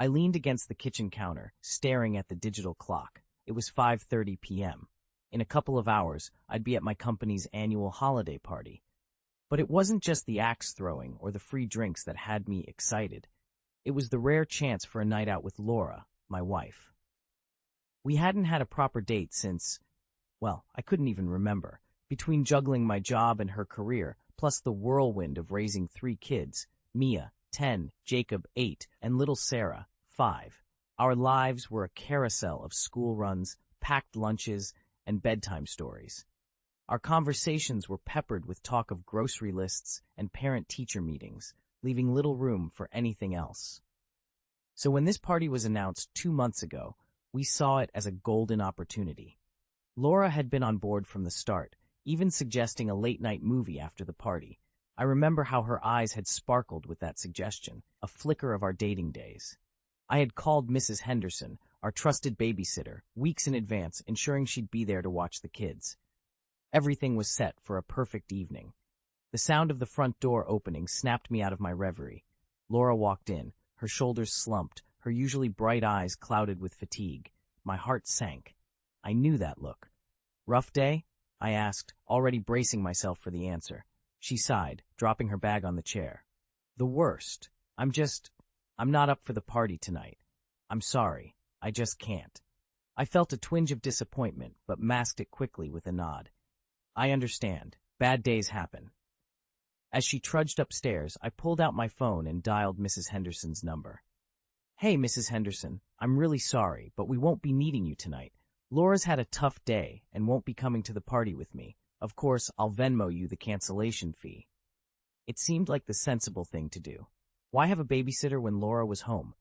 I leaned against the kitchen counter, staring at the digital clock. It was 5:30 p.m. In a couple of hours, I'd be at my company's annual holiday party. But it wasn't just the axe throwing or the free drinks that had me excited. It was the rare chance for a night out with Laura, my wife. We hadn't had a proper date since, well, I couldn't even remember. Between juggling my job and her career, plus the whirlwind of raising 3 kids, Mia, 10, Jacob, 8, and little Sarah, 5. Our lives were a carousel of school runs, packed lunches, and bedtime stories. Our conversations were peppered with talk of grocery lists and parent-teacher meetings, leaving little room for anything else. So when this party was announced 2 months ago, we saw it as a golden opportunity. Laura had been on board from the start, even suggesting a late-night movie after the party. I remember how her eyes had sparkled with that suggestion, a flicker of our dating days. I had called Mrs. Henderson, our trusted babysitter, weeks in advance, ensuring she'd be there to watch the kids. Everything was set for a perfect evening. The sound of the front door opening snapped me out of my reverie. Laura walked in, her shoulders slumped, her usually bright eyes clouded with fatigue. My heart sank. I knew that look. "Rough day?" I asked, already bracing myself for the answer. She sighed, dropping her bag on the chair. "The worst. I'm not up for the party tonight. I'm sorry. I just can't." I felt a twinge of disappointment, but masked it quickly with a nod. "I understand. Bad days happen." As she trudged upstairs, I pulled out my phone and dialed Mrs. Henderson's number. "Hey, Mrs. Henderson, I'm really sorry, but we won't be needing you tonight. Laura's had a tough day and won't be coming to the party with me. Of course, I'll Venmo you the cancellation fee." It seemed like the sensible thing to do. Why have a babysitter when Laura was home?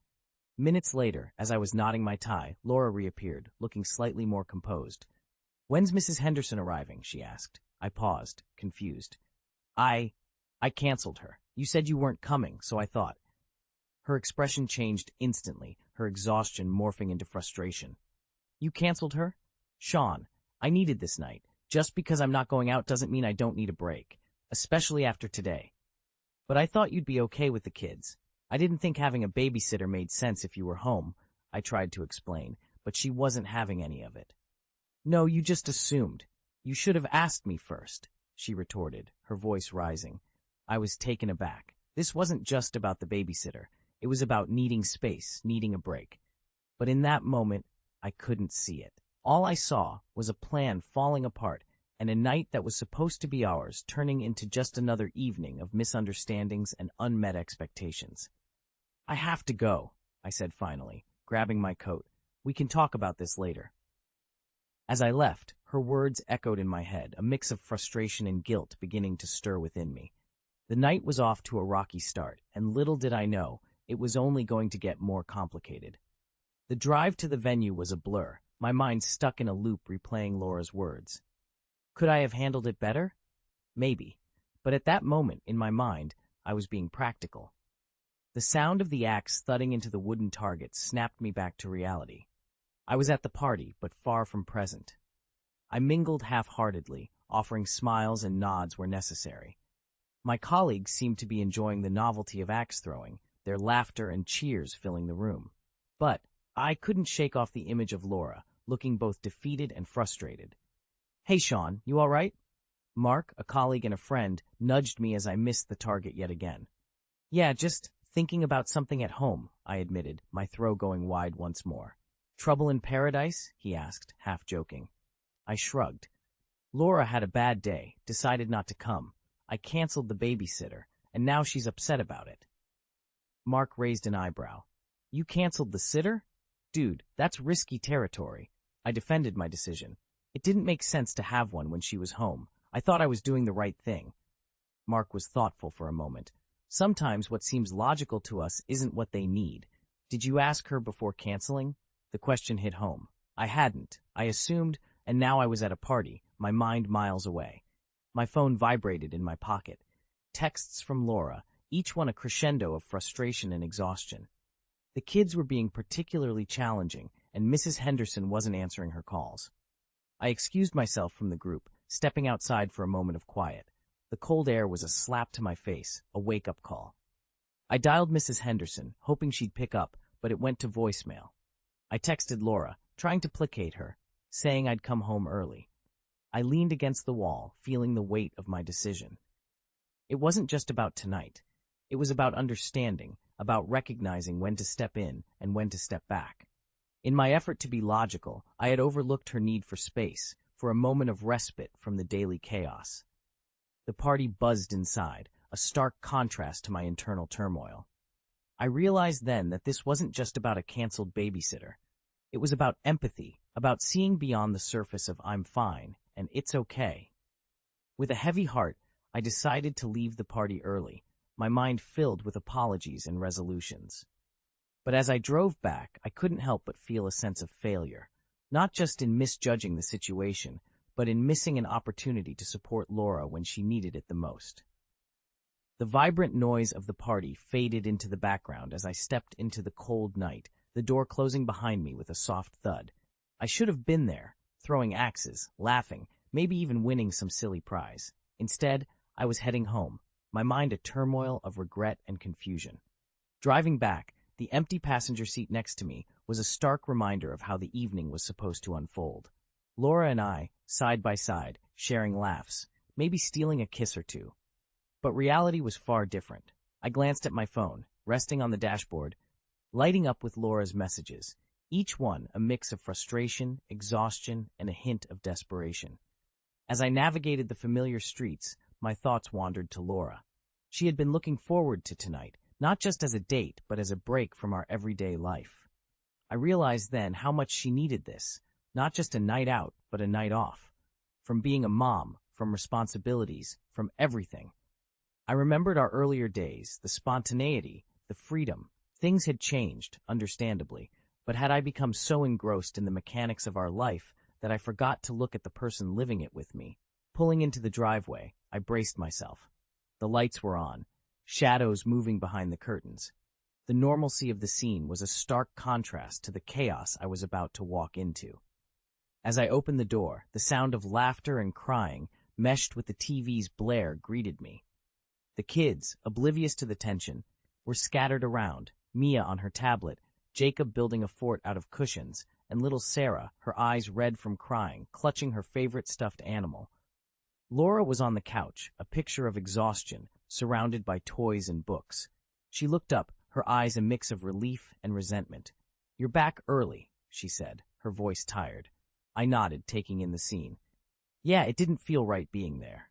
Minutes later, as I was knotting my tie, Laura reappeared, looking slightly more composed. "When's Mrs. Henderson arriving?" she asked. I paused, confused. I canceled her. You said you weren't coming, so I thought." Her expression changed instantly, her exhaustion morphing into frustration. "You canceled her? Sean, I needed this night. Just because I'm not going out doesn't mean I don't need a break, especially after today. But I thought you'd be okay with the kids. I didn't think having a babysitter made sense if you were home," I tried to explain, but she wasn't having any of it. "No, you just assumed. You should have asked me first," she retorted, her voice rising. I was taken aback. This wasn't just about the babysitter. It was about needing space, needing a break. But in that moment, I couldn't see it. All I saw was a plan falling apart and a night that was supposed to be ours turning into just another evening of misunderstandings and unmet expectations. "I have to go," I said finally, grabbing my coat. "We can talk about this later." As I left, her words echoed in my head, a mix of frustration and guilt beginning to stir within me. The night was off to a rocky start, and little did I know, it was only going to get more complicated. The drive to the venue was a blur, my mind stuck in a loop replaying Laura's words. Could I have handled it better? Maybe. But at that moment, in my mind, I was being practical. The sound of the axe thudding into the wooden target snapped me back to reality. I was at the party, but far from present. I mingled half-heartedly, offering smiles and nods where necessary. My colleagues seemed to be enjoying the novelty of axe throwing, their laughter and cheers filling the room. But I couldn't shake off the image of Laura, looking both defeated and frustrated. "Hey, Sean, you all right?" Mark, a colleague and a friend, nudged me as I missed the target yet again. "Yeah, just thinking about something at home," I admitted, my throat going wide once more. "Trouble in paradise?" he asked, half joking. I shrugged. Laura had a bad day, decided not to come. I canceled the babysitter, and now she's upset about it. Mark raised an eyebrow. "You canceled the sitter? Dude, that's risky territory." I defended my decision. It didn't make sense to have one when she was home. I thought I was doing the right thing. Mark was thoughtful for a moment. "Sometimes what seems logical to us isn't what they need. Did you ask her before canceling?" The question hit home. I hadn't. I assumed, and now I was at a party, my mind miles away. My phone vibrated in my pocket. Texts from Laura, each one a crescendo of frustration and exhaustion. The kids were being particularly challenging, and Mrs. Henderson wasn't answering her calls. I excused myself from the group, stepping outside for a moment of quiet. The cold air was a slap to my face, a wake-up call. I dialed Mrs. Henderson, hoping she'd pick up, but it went to voicemail. I texted Laura, trying to placate her, saying I'd come home early. I leaned against the wall, feeling the weight of my decision. It wasn't just about tonight. It was about understanding, about recognizing when to step in and when to step back. In my effort to be logical, I had overlooked her need for space, for a moment of respite from the daily chaos. The party buzzed inside, a stark contrast to my internal turmoil. I realized then that this wasn't just about a canceled babysitter. It was about empathy, about seeing beyond the surface of "I'm fine" and "it's okay." With a heavy heart, I decided to leave the party early, my mind filled with apologies and resolutions. But as I drove back, I couldn't help but feel a sense of failure, not just in misjudging the situation, but in missing an opportunity to support Laura when she needed it the most. The vibrant noise of the party faded into the background as I stepped into the cold night, the door closing behind me with a soft thud. I should have been there, throwing axes, laughing, maybe even winning some silly prize. Instead, I was heading home, my mind a turmoil of regret and confusion. Driving back, the empty passenger seat next to me was a stark reminder of how the evening was supposed to unfold. Laura and I, side by side, sharing laughs, maybe stealing a kiss or two. But reality was far different. I glanced at my phone, resting on the dashboard, lighting up with Laura's messages, each one a mix of frustration, exhaustion, and a hint of desperation. As I navigated the familiar streets, my thoughts wandered to Laura. She had been looking forward to tonight, not just as a date, but as a break from our everyday life. I realized then how much she needed this, not just a night out, but a night off. From being a mom, from responsibilities, from everything. I remembered our earlier days, the spontaneity, the freedom. Things had changed, understandably, but had I become so engrossed in the mechanics of our life that I forgot to look at the person living it with me? Pulling into the driveway, I braced myself. The lights were on, shadows moving behind the curtains. The normalcy of the scene was a stark contrast to the chaos I was about to walk into. As I opened the door, the sound of laughter and crying, meshed with the TV's blare, greeted me. The kids, oblivious to the tension, were scattered around, Mia on her tablet, Jacob building a fort out of cushions, and little Sarah, her eyes red from crying, clutching her favorite stuffed animal. Laura was on the couch, a picture of exhaustion, surrounded by toys and books. She looked up, her eyes a mix of relief and resentment. "You're back early," she said, her voice tired. I nodded, taking in the scene. Yeah, it didn't feel right being there.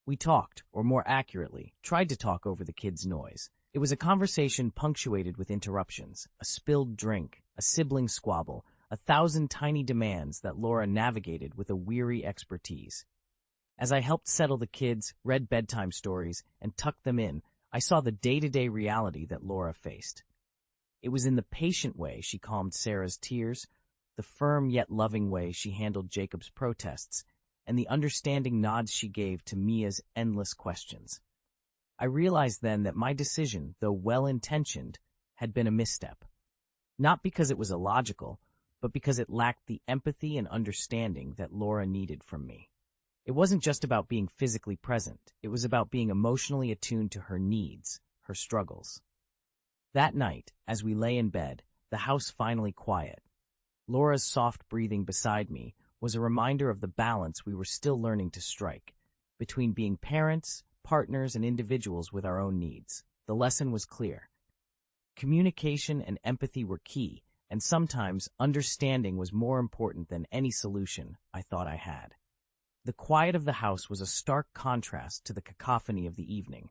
We talked, or more accurately, tried to talk over the kids' noise. It was a conversation punctuated with interruptions, a spilled drink, a sibling squabble, 1,000 tiny demands that Laura navigated with a weary expertise. As I helped settle the kids, read bedtime stories, and tucked them in, I saw the day-to-day reality that Laura faced. It was in the patient way she calmed Sarah's tears, the firm yet loving way she handled Jacob's protests, and the understanding nods she gave to Mia's endless questions. I realized then that my decision, though well-intentioned, had been a misstep. Not because it was illogical, but because it lacked the empathy and understanding that Laura needed from me. It wasn't just about being physically present, it was about being emotionally attuned to her needs, her struggles. That night, as we lay in bed, the house finally quiet. Laura's soft breathing beside me was a reminder of the balance we were still learning to strike, between being parents, partners, and individuals with our own needs. The lesson was clear. Communication and empathy were key, and sometimes understanding was more important than any solution I thought I had. The quiet of the house was a stark contrast to the cacophony of the evening.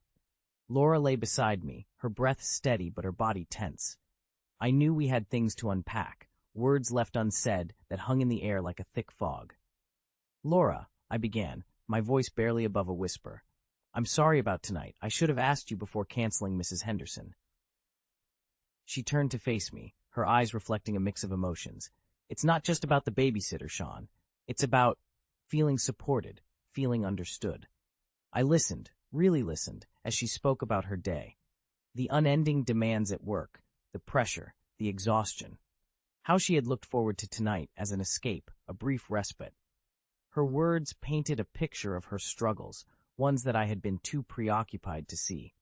Laura lay beside me, her breath steady but her body tense. I knew we had things to unpack, words left unsaid that hung in the air like a thick fog. "Laura," I began, my voice barely above a whisper. "I'm sorry about tonight. I should have asked you before canceling Mrs. Henderson." She turned to face me, her eyes reflecting a mix of emotions. "It's not just about the babysitter, Sean. It's about feeling supported, feeling understood." I listened, really listened, as she spoke about her day. The unending demands at work, the pressure, the exhaustion. How she had looked forward to tonight as an escape, a brief respite. Her words painted a picture of her struggles, ones that I had been too preoccupied to see.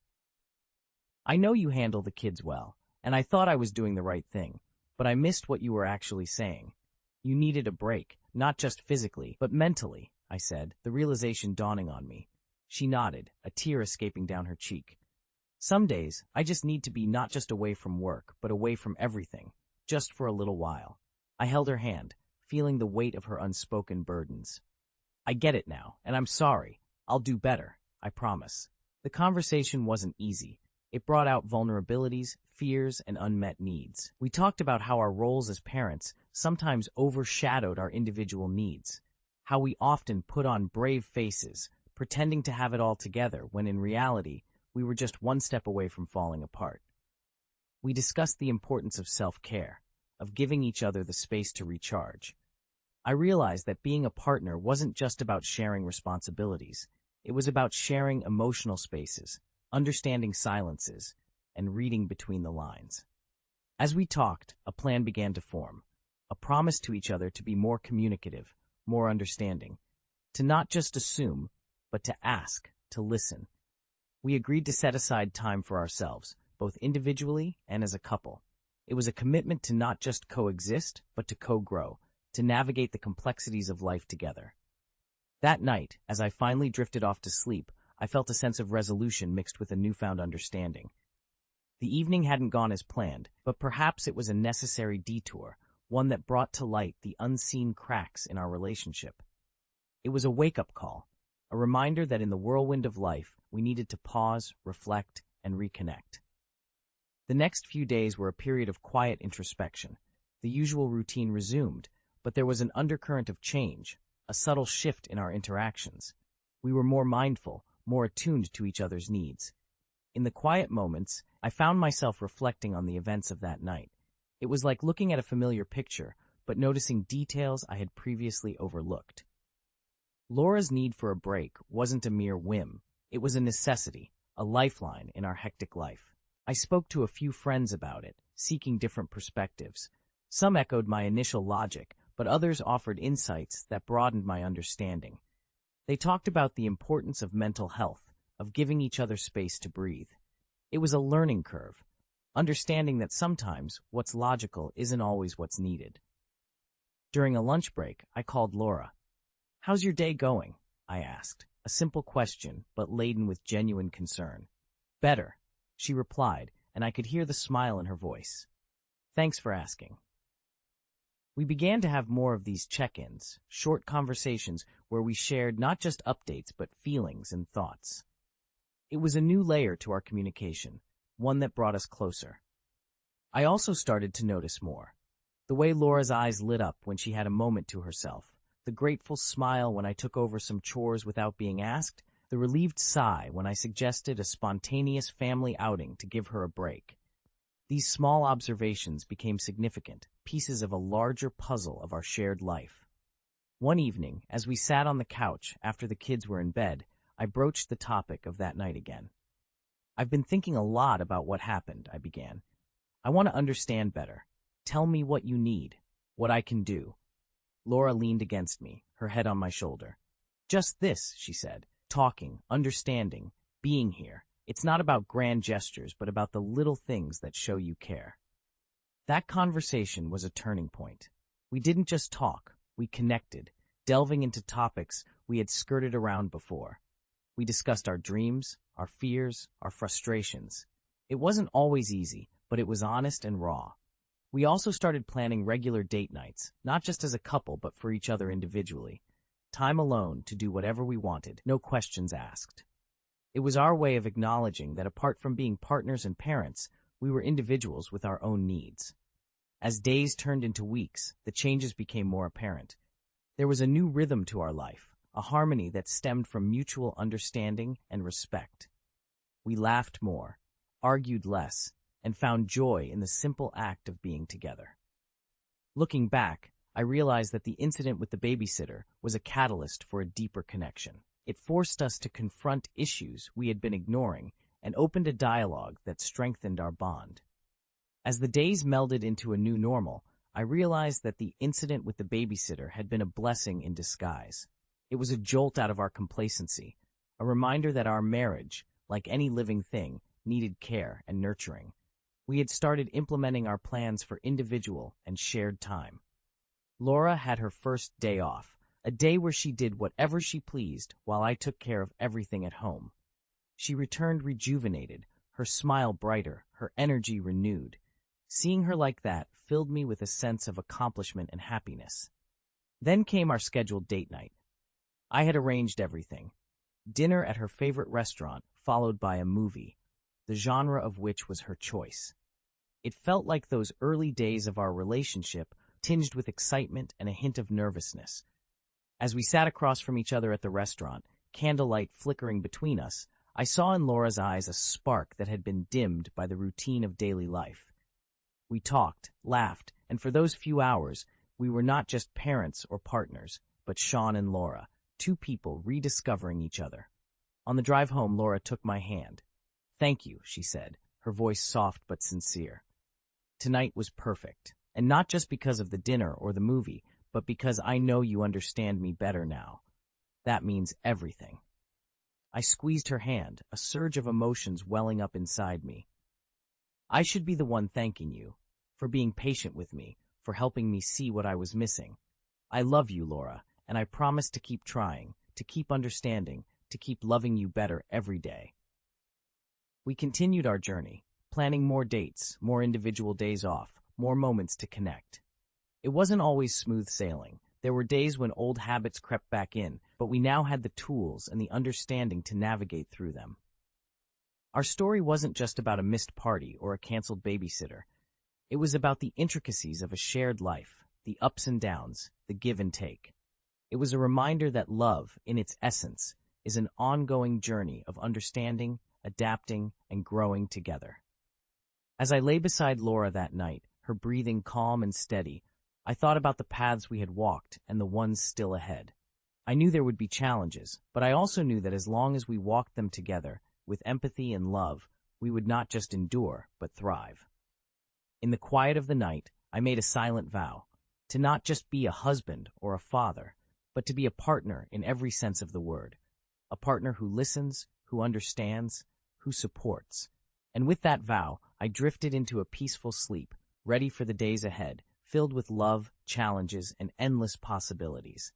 "I know you handle the kids well. and I thought I was doing the right thing, but I missed what you were actually saying. You needed a break, not just physically, but mentally, I said, the realization dawning on me. She nodded, a tear escaping down her cheek. Some days, I just need to be not just away from work, but away from everything, just for a little while. I held her hand, feeling the weight of her unspoken burdens. I get it now, and I'm sorry. I'll do better, I promise. The conversation wasn't easy. It brought out vulnerabilities, fears, and unmet needs. We talked about how our roles as parents sometimes overshadowed our individual needs, how we often put on brave faces, pretending to have it all together when in reality, we were just one step away from falling apart. We discussed the importance of self-care, of giving each other the space to recharge. I realized that being a partner wasn't just about sharing responsibilities. It was about sharing emotional spaces, understanding silences, and reading between the lines. As we talked, a plan began to form, a promise to each other to be more communicative, more understanding, to not just assume, but to ask, to listen. We agreed to set aside time for ourselves, both individually and as a couple. It was a commitment to not just coexist, but to co-grow, to navigate the complexities of life together. That night, as I finally drifted off to sleep, I felt a sense of resolution mixed with a newfound understanding. The evening hadn't gone as planned, but perhaps it was a necessary detour, one that brought to light the unseen cracks in our relationship. It was a wake-up call, a reminder that in the whirlwind of life, we needed to pause, reflect, and reconnect. The next few days were a period of quiet introspection. The usual routine resumed, but there was an undercurrent of change, a subtle shift in our interactions. We were more mindful, more attuned to each other's needs. In the quiet moments, I found myself reflecting on the events of that night. It was like looking at a familiar picture, but noticing details I had previously overlooked. Laura's need for a break wasn't a mere whim. It was a necessity, a lifeline in our hectic life. I spoke to a few friends about it, seeking different perspectives. Some echoed my initial logic, but others offered insights that broadened my understanding. They talked about the importance of mental health, of giving each other space to breathe. It was a learning curve, understanding that sometimes what's logical isn't always what's needed. During a lunch break, I called Laura. "How's your day going?" I asked, a simple question, but laden with genuine concern. "Better," she replied, and I could hear the smile in her voice. "Thanks for asking." We began to have more of these check-ins, short conversations where we shared not just updates but feelings and thoughts. It was a new layer to our communication, one that brought us closer. I also started to notice more. The way Laura's eyes lit up when she had a moment to herself, the grateful smile when I took over some chores without being asked, the relieved sigh when I suggested a spontaneous family outing to give her a break. These small observations became significant, pieces of a larger puzzle of our shared life. One evening, as we sat on the couch after the kids were in bed, I broached the topic of that night again. "I've been thinking a lot about what happened," I began. "I want to understand better. Tell me what you need, what I can do." Laura leaned against me, her head on my shoulder. "Just this," she said, "talking, understanding, being here. It's not about grand gestures, but about the little things that show you care." That conversation was a turning point. We didn't just talk, we connected, delving into topics we had skirted around before. We discussed our dreams, our fears, our frustrations. It wasn't always easy, but it was honest and raw. We also started planning regular date nights, not just as a couple, but for each other individually. Time alone to do whatever we wanted, no questions asked. It was our way of acknowledging that apart from being partners and parents, we were individuals with our own needs. As days turned into weeks, the changes became more apparent. There was a new rhythm to our life, a harmony that stemmed from mutual understanding and respect. We laughed more, argued less, and found joy in the simple act of being together. Looking back, I realized that the incident with the babysitter was a catalyst for a deeper connection. It forced us to confront issues we had been ignoring and opened a dialogue that strengthened our bond. As the days melded into a new normal, I realized that the incident with the babysitter had been a blessing in disguise. It was a jolt out of our complacency, a reminder that our marriage, like any living thing, needed care and nurturing. We had started implementing our plans for individual and shared time. Laura had her first day off, a day where she did whatever she pleased while I took care of everything at home. She returned rejuvenated, her smile brighter, her energy renewed. Seeing her like that filled me with a sense of accomplishment and happiness. Then came our scheduled date night. I had arranged everything. Dinner at her favorite restaurant, followed by a movie, the genre of which was her choice. It felt like those early days of our relationship, tinged with excitement and a hint of nervousness. As we sat across from each other at the restaurant, candlelight flickering between us, I saw in Laura's eyes a spark that had been dimmed by the routine of daily life. We talked, laughed, and for those few hours, we were not just parents or partners, but Sean and Laura, two people rediscovering each other. On the drive home, Laura took my hand. "Thank you," she said, her voice soft but sincere. Tonight was perfect, and not just because of the dinner or the movie, but because I know you understand me better now. That means everything. I squeezed her hand, a surge of emotions welling up inside me. I should be the one thanking you, for being patient with me, for helping me see what I was missing. I love you, Laura, and I promise to keep trying, to keep understanding, to keep loving you better every day. We continued our journey, planning more dates, more individual days off, more moments to connect. It wasn't always smooth sailing. There were days when old habits crept back in, but we now had the tools and the understanding to navigate through them. Our story wasn't just about a missed party or a canceled babysitter. It was about the intricacies of a shared life, the ups and downs, the give and take. It was a reminder that love, in its essence, is an ongoing journey of understanding, adapting, and growing together. As I lay beside Laura that night, her breathing calm and steady, I thought about the paths we had walked and the ones still ahead. I knew there would be challenges, but I also knew that as long as we walked them together, with empathy and love, we would not just endure, but thrive. In the quiet of the night, I made a silent vow, to not just be a husband or a father, but to be a partner in every sense of the word. A partner who listens, who understands, who supports. And with that vow, I drifted into a peaceful sleep, ready for the days ahead, filled with love, challenges, and endless possibilities.